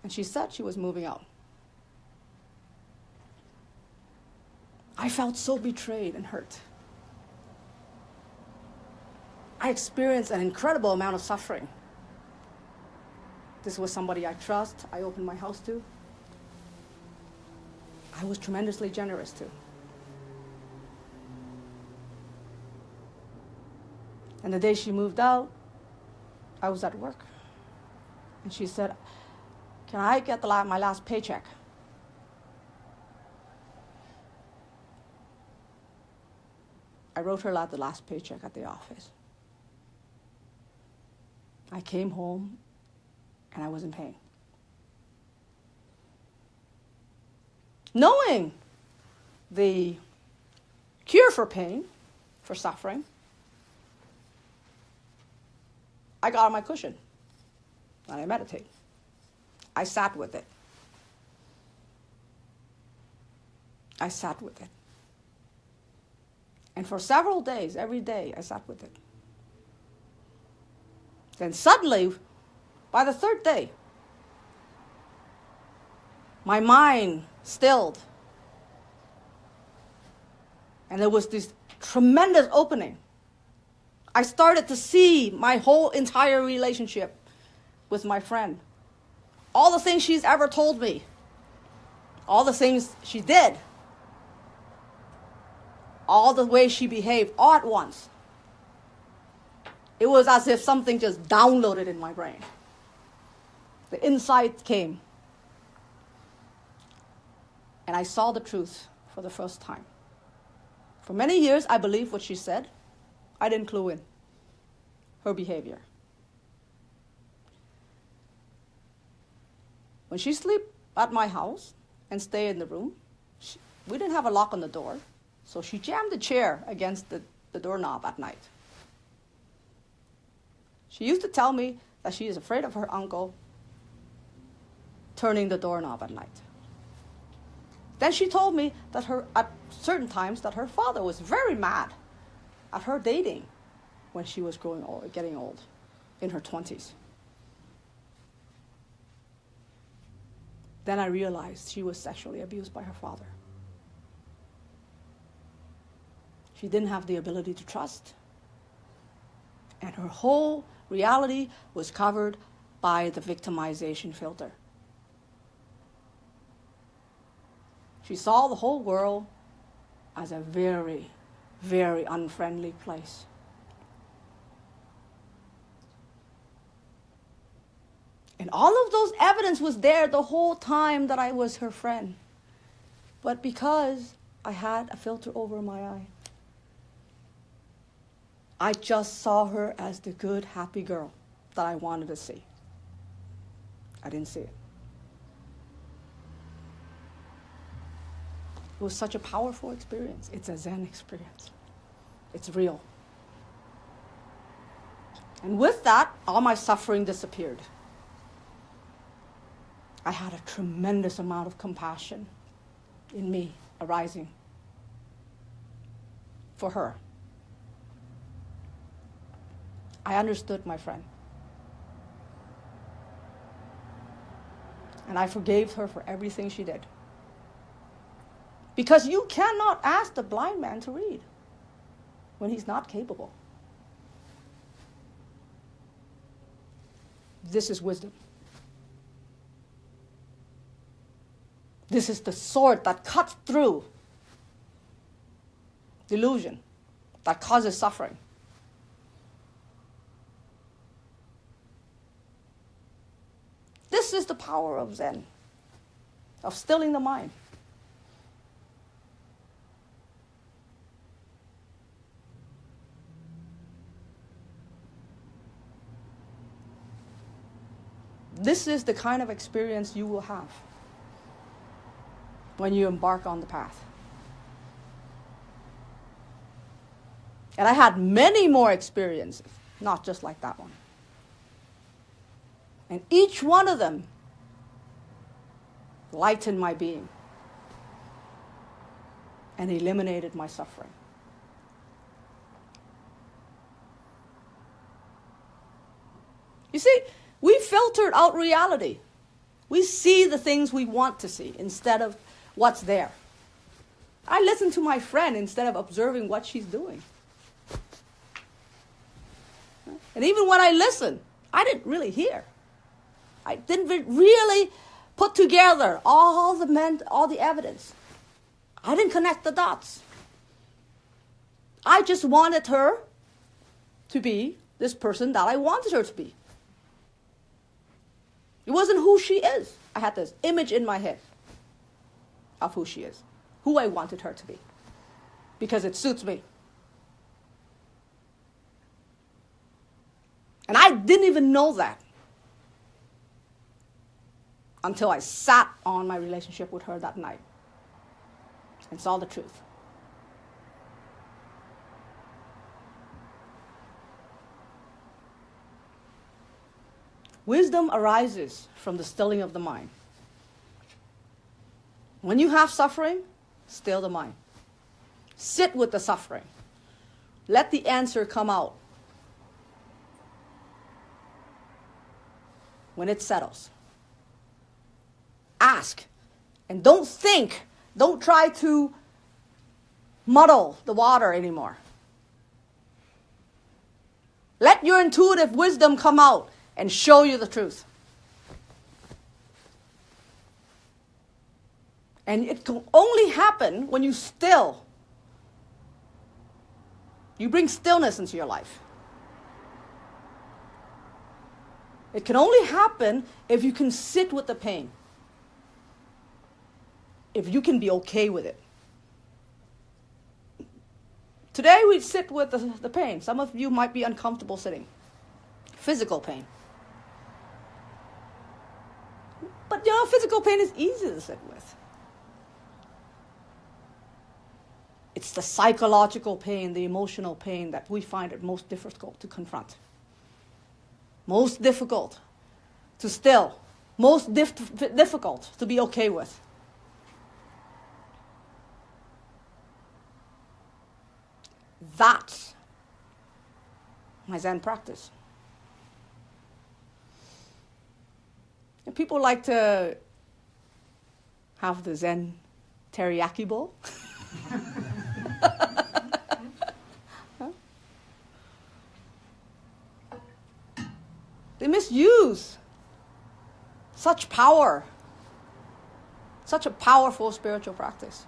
and she said she was moving out. I felt so betrayed and hurt. I experienced an incredible amount of suffering. This was somebody I trust, I opened my house to. I was tremendously generous to. And the day she moved out, I was at work. And she said, can I get my last paycheck? I wrote her the last paycheck at the office. I came home, and I was in pain. Knowing the cure for pain, for suffering, I got on my cushion, and I meditated. I sat with it. I sat with it. And for several days, every day, I sat with it. Then suddenly, by the third day, my mind stilled. And there was this tremendous opening. I started to see my whole entire relationship with my friend. All the things she's ever told me. All the things she did. All the ways she behaved, all at once. It was as if something just downloaded in my brain. The insight came. And I saw the truth for the first time. For many years, I believed what she said. I didn't clue in her behavior. When she sleep at my house and stay in the room, we didn't have a lock on the door, so she jammed the chair against the doorknob at night. She used to tell me that she is afraid of her uncle turning the doorknob at night. Then she told me that at certain times that her father was very mad at her dating when she was getting old, in her 20s. Then I realized she was sexually abused by her father. She didn't have the ability to trust. And her whole reality was covered by the victimization filter. She saw the whole world as a very, very unfriendly place. And all of those evidence was there the whole time that I was her friend. But because I had a filter over my eye, I just saw her as the good, happy girl that I wanted to see. I didn't see it. It was such a powerful experience. It's a Zen experience. It's real. And with that, all my suffering disappeared. I had a tremendous amount of compassion in me arising for her. I understood my friend. And I forgave her for everything she did. Because you cannot ask the blind man to read when he's not capable. This is wisdom. This is the sword that cuts through delusion, that causes suffering. This is the power of Zen, of stilling the mind. This is the kind of experience you will have when you embark on the path. And I had many more experiences, not just like that one. And each one of them lightened my being and eliminated my suffering. You see, we filtered out reality. We see the things we want to see instead of what's there. I listen to my friend instead of observing what she's doing. And even when I listen, I didn't really hear. I didn't really put together all the evidence. I didn't connect the dots. I just wanted her to be this person that I wanted her to be. It wasn't who she is. I had this image in my head of who she is, who I wanted her to be, because it suits me. And I didn't even know that until I sat on my relationship with her that night and saw the truth. Wisdom arises from the stilling of the mind. When you have suffering, still the mind. Sit with the suffering. Let the answer come out when it settles. Ask. And don't think. Don't try to muddle the water anymore. Let your intuitive wisdom come out and show you the truth. And it can only happen when you still. You bring stillness into your life. It can only happen if you can sit with the pain. if you can be okay with it. Today we sit with the pain. Some of you might be uncomfortable sitting. Physical pain. But physical pain is easy to sit with. It's the psychological pain, the emotional pain that we find it most difficult to confront. Most difficult to still. Most difficult to be okay with. That's my Zen practice. And people like to have the Zen teriyaki bowl. Huh? They misuse such power, such a powerful spiritual practice.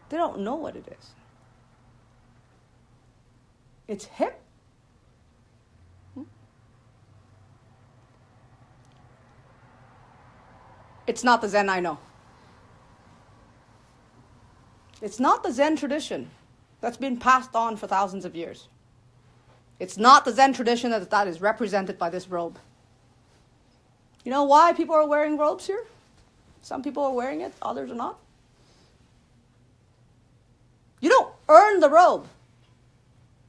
They don't know what it is. It's hip. It's not the Zen I know. It's not the Zen tradition that's been passed on for thousands of years. It's not the Zen tradition that is represented by this robe. You know why people are wearing robes here? Some people are wearing it, others are not. You don't earn the robe.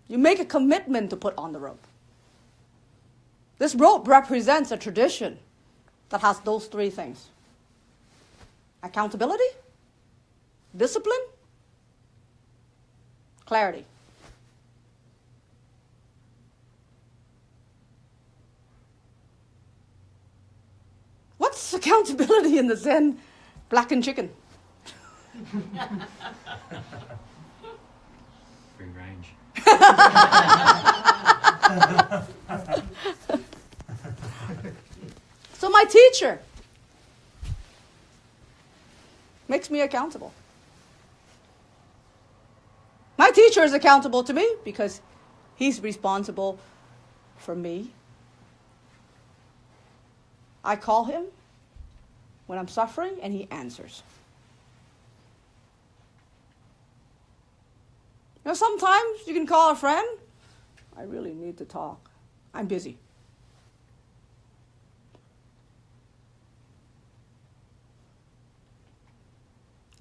You make a commitment to put on the robe. This robe represents a tradition that has those three things. Accountability, discipline, clarity. What's accountability in the Zen blackened chicken? Free range. So my teacher makes me accountable. My teacher is accountable to me because he's responsible for me. I call him when I'm suffering and he answers. Sometimes you can call a friend. I really need to talk. I'm busy.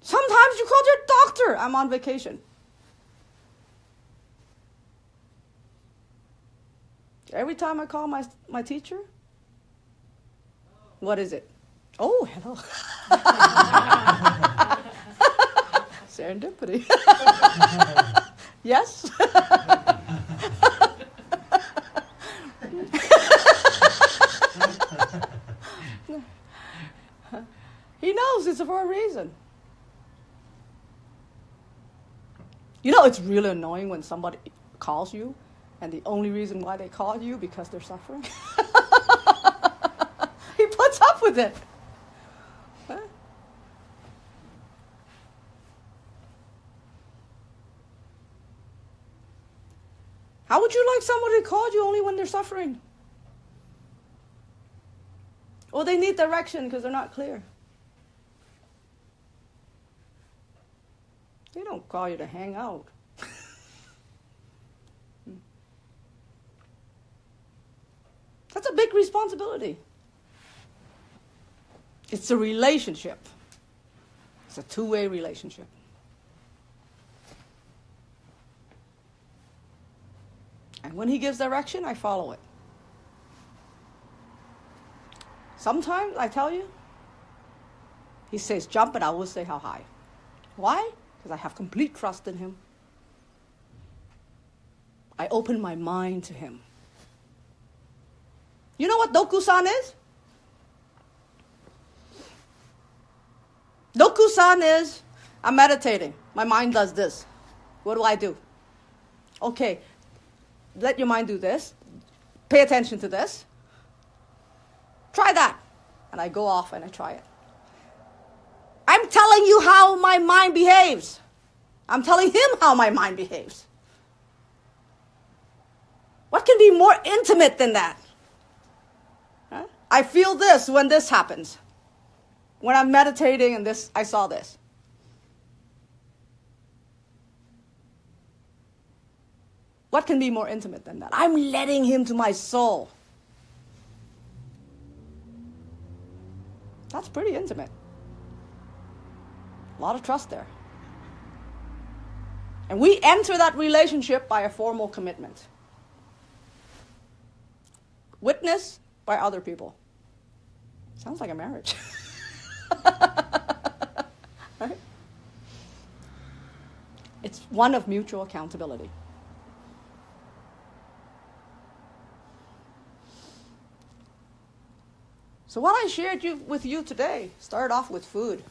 Sometimes you call your doctor. I'm on vacation. Every time I call my teacher, what is it? Oh, hello. Serendipity. Yes? He knows it's for a reason. It's really annoying when somebody calls you and the only reason why they call you because they're suffering. He puts up with it. Huh? How would you like somebody to call you only when they're suffering? Or they need direction because they're not clear. They don't call you to hang out. That's a big responsibility. It's a relationship. It's a two-way relationship. And when he gives direction, I follow it. Sometimes, I tell you, he says jump and I will say how high. Why? Because I have complete trust in him. I open my mind to him. You know what Dokusan is? Dokusan is, I'm meditating. My mind does this. What do I do? Okay, let your mind do this. Pay attention to this. Try that. And I go off and I try it. I'm telling you how my mind behaves. I'm telling him how my mind behaves. What can be more intimate than that? Huh? I feel this when this happens. when I'm meditating and this, I saw this. What can be more intimate than that? I'm letting him to my soul. That's pretty intimate. A lot of trust there. And we enter that relationship by a formal commitment. Witness by other people. Sounds like a marriage. Right? It's one of mutual accountability. So what I shared with you today started off with food.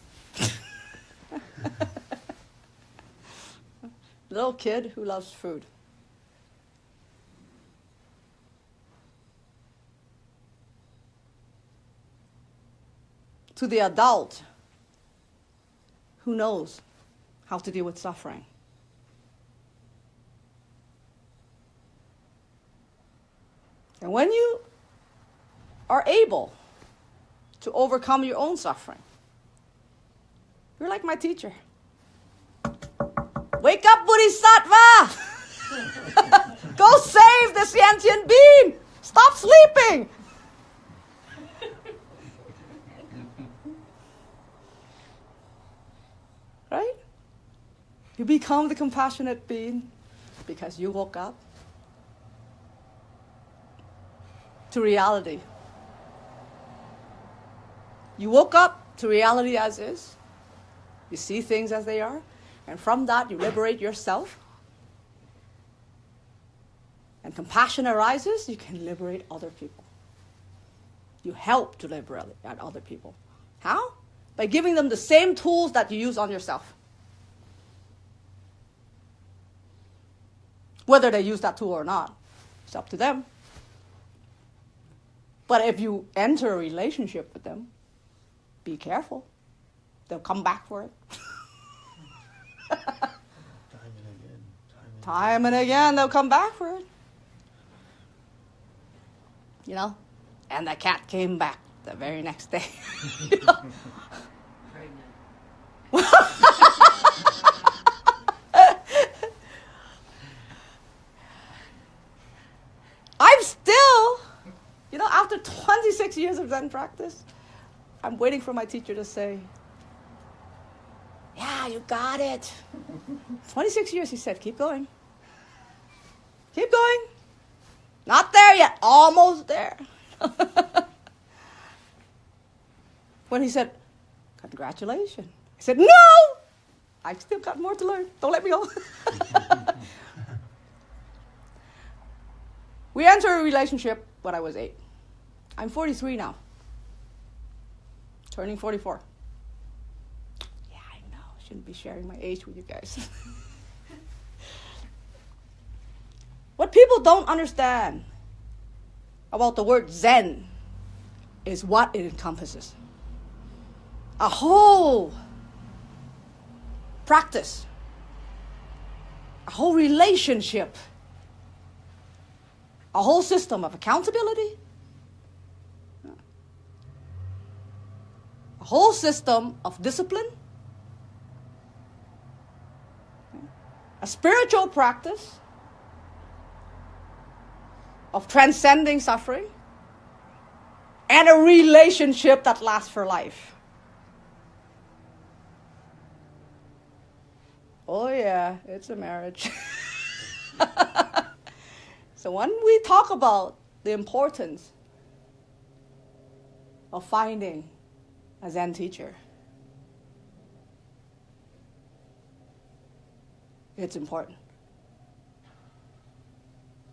Little kid who loves food. To the adult who knows how to deal with suffering. And when you are able to overcome your own suffering, you're like my teacher. Wake up, Bodhisattva! Go save the sentient being! Stop sleeping! Right? You become the compassionate being because you woke up to reality. You woke up to reality as is. You see things as they are. And from that, you liberate yourself. And compassion arises, you can liberate other people. You help to liberate other people. How? By giving them the same tools that you use on yourself. Whether they use that tool or not, it's up to them. But if you enter a relationship with them, be careful. They'll come back for it. Time and again, they'll come back for it. You know? And the cat came back the very next day. You know? I'm still, after 26 years of Zen practice, I'm waiting for my teacher to say, yeah, you got it. 26 years, he said, keep going. Keep going. Not there yet, almost there. When he said, congratulations, I said, no, I still got more to learn. Don't let me go. We entered a relationship when I was 8. I'm 43 now. Turning 44. Yeah, I know. I shouldn't be sharing my age with you guys. What people don't understand about the word Zen is what it encompasses. A whole practice. A whole relationship. A whole system of accountability. A whole system of discipline. A spiritual practice of transcending suffering. And a relationship that lasts for life. Oh yeah, it's a marriage. So when we talk about the importance of finding a Zen teacher, it's important.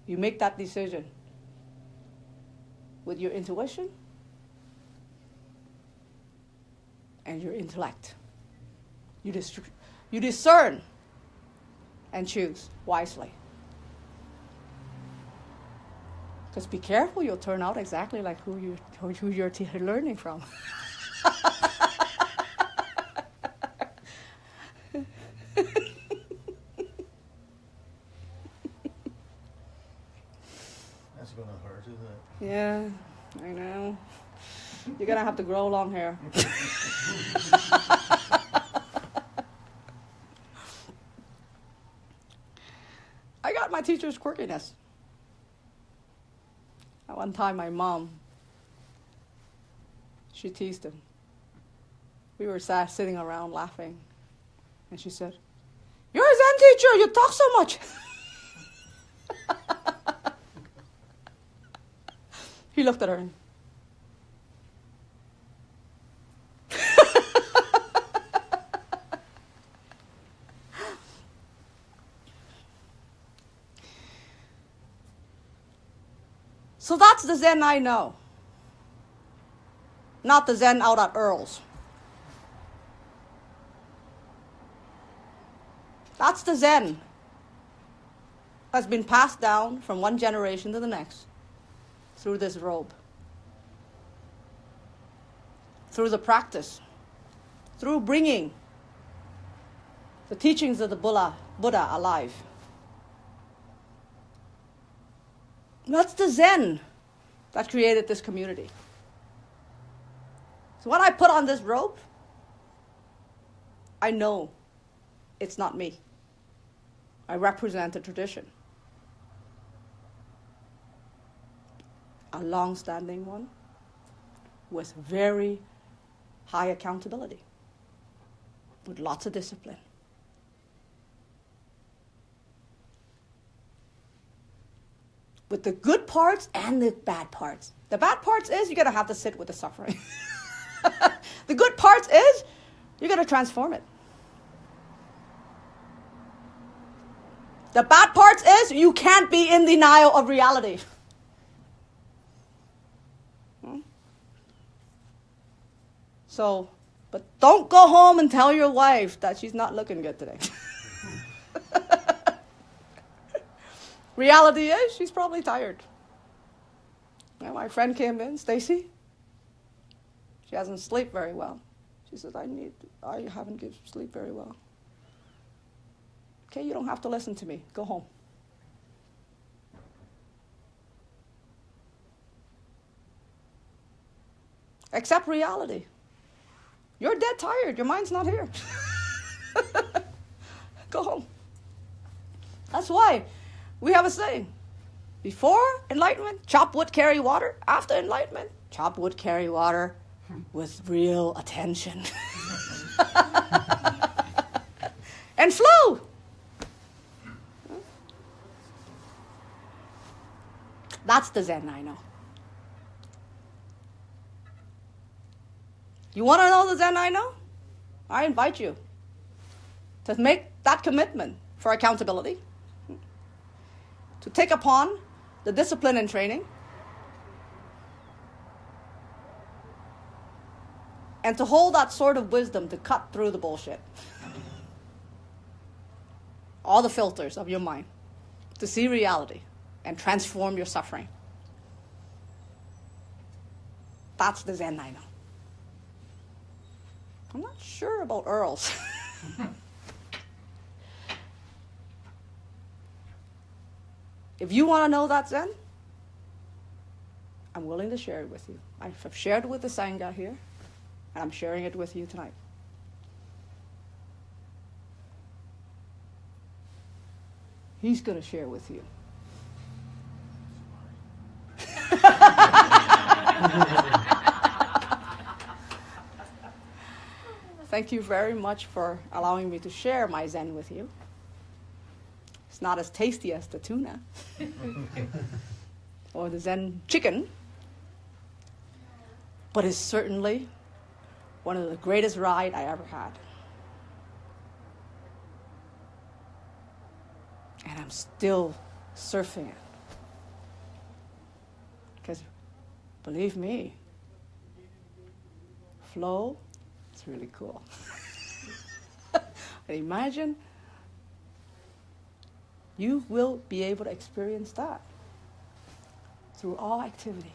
You make that decision with your intuition and your intellect. You discern and choose wisely. Because be careful, you'll turn out exactly like who you're learning from. That's going to hurt, isn't it? Yeah, I know. You're going to have to grow long hair. I got my teacher's quirkiness. At one time, my mom, she teased him. We were sitting around laughing. And she said, "You're a Zen teacher, you talk so much." He looked at her and so that's the Zen I know. Not the Zen out at Earl's. That's the Zen that's been passed down from one generation to the next through this robe, through the practice, through bringing the teachings of the Buddha alive. That's the Zen that created this community. So when I put on this robe, I know it's not me. I represent a tradition. A long-standing one with very high accountability, with lots of discipline. With the good parts and the bad parts. The bad parts is you're going to have to sit with the suffering. The good parts is you're going to transform it. The bad parts is you can't be in denial of reality. So, but don't go home and tell your wife that she's not looking good today. Reality is she's probably tired. Now, my friend came in, Stacy. She hasn't slept very well. She says, I haven't given sleep very well. Okay, you don't have to listen to me. Go home. Accept reality. You're dead tired. Your mind's not here. Go home. That's why we have a saying. Before enlightenment, chop wood, carry water. After enlightenment, chop wood, carry water with real attention. And flow. That's the Zen I know. You want to know the Zen I know? I invite you to make that commitment for accountability, to take upon the discipline and training, and to hold that sword of wisdom to cut through the bullshit. All the filters of your mind, to see reality and transform your suffering. That's the Zen I know. I'm not sure about Earl's. If you want to know that Zen, I'm willing to share it with you. I've shared it with the Sangha here, and I'm sharing it with you tonight. He's going to share with you. Thank you very much for allowing me to share my Zen with you. It's not as tasty as the tuna or the Zen chicken, but it's certainly one of the greatest rides I ever had. And I'm still surfing it. Because, believe me, flow, it's really cool. And imagine you will be able to experience that through all activity.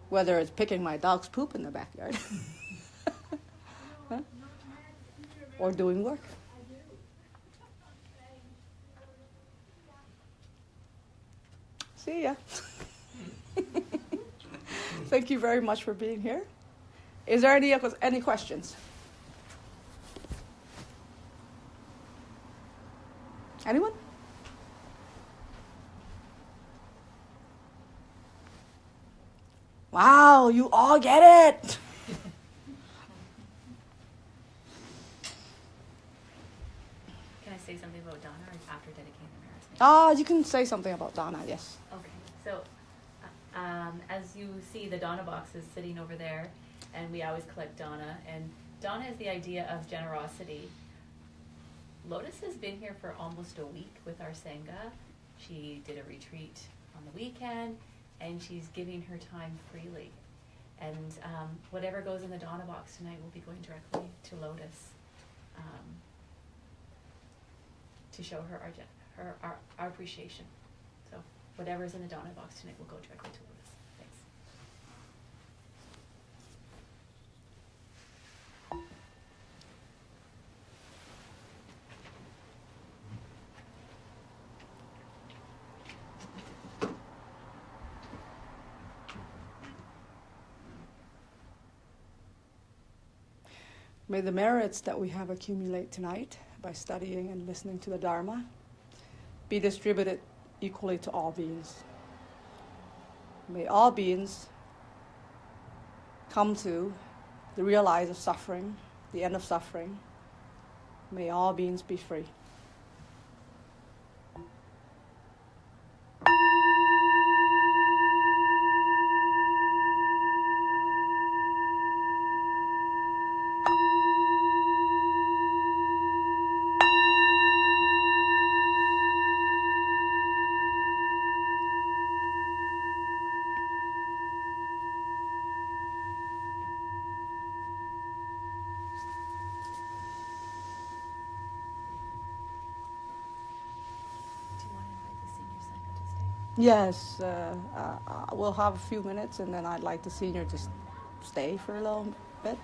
Whether it's picking my dog's poop in the backyard huh? Or doing work. See ya. Thank you very much for being here. Is there any questions? Anyone? Wow, you all get it. Can I say something about Donna or after dedicating the merits? Ah, you can say something about Donna, yes. Okay, so as you see, the Donna box is sitting over there, and we always collect Donna. And Donna is the idea of generosity. Lotus has been here for almost a week with our Sangha. She did a retreat on the weekend, and she's giving her time freely. And whatever goes in the Donna box tonight will be going directly to Lotus to show her our appreciation. So whatever's in the Donna box tonight will go directly to Lotus. Thanks. May the merits that we have accumulate tonight by studying and listening to the Dharma be distributed equally to all beings. May all beings come to the realize of suffering, the end of suffering. May all beings be free. Yes, we'll have a few minutes, and then I'd like the senior to stay for a little bit.